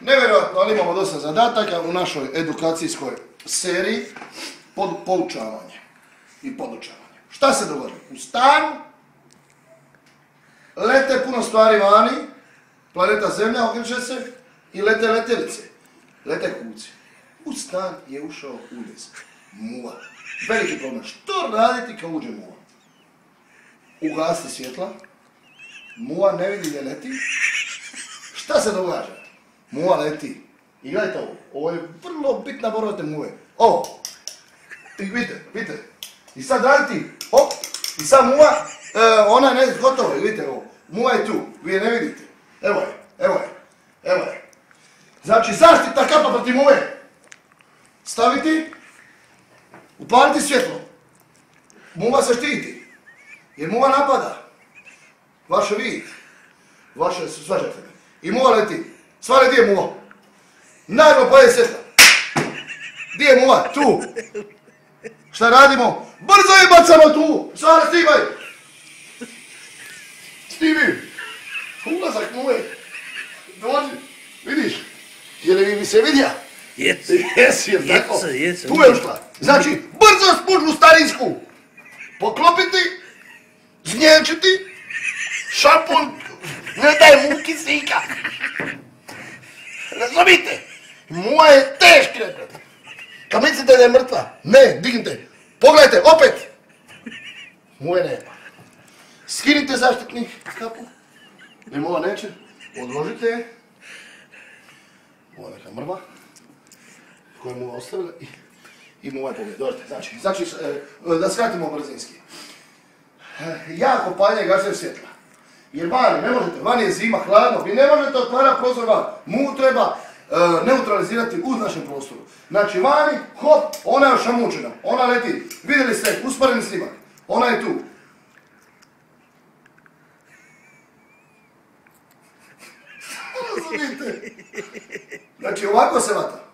Nevjerojatno, ali imamo dosta zadataka u našoj edukacijskoj seriji poučavanje i podučavanje. Šta se dogodi? U stanu lete puno stvari vani, planeta Zemlja okreće se i lete letjelice, lete kuci. U stan je ušao uljez, muva. Veliki problem. Što raditi kad uđe muva? Ugasti svjetla, muva ne vidi gdje leti. Šta se događa? Muva leti. I gledajte ovo, ovo je vrlo bitna borba te muve. Ovo. I vidite. I sad raditi, hop, i sad muva, ona je gotova, vidite ovo. Muva je tu, vi je ne vidite. Evo je. Znači, zaštita kapa protiv muve. Staviti, upaliti svjetlo. Muva se štiti. Jer muva napada. Vaše vid. Vaše svađate me. I muva leti. Svali, gdje je muva? Naglo poje svjetla. Gdje je muva? Tu. Šta radimo? Brzo je bacamo tu. Svali, stigaj. Stivi. Ulazak muve. Dođi. Vidiš? Je li mi se vidja? Jesi, jer tako? Tu je ušla. Znači, brzo spužu starinsku. Poklopiti, znjenčiti, šampun, ne daj mu kisika. Razumite? Muva je teški neprijed. Kad mislite da je mrtva, ne, dignite. Pogledajte, opet. Muve nema. Skinite zaštitnik kapu. Ne muva neće. Odložite je. Muva neka mrva. Koja je muva ostavila i muva je pobjeda. Dođite, znači, da skratimo brzinski. Jako paljenje gašenje svjetla. Jer vani ne možete, vani je zima, hladno, vi ne možete otvarati prozor van. Muvu treba neutralizirati u našem prostoru. Znači vani, hop, ona je ošamučena, ona leti. Vidjeli ste, usporeni snimak, ona je tu. Razumite? Znači ovako se vata.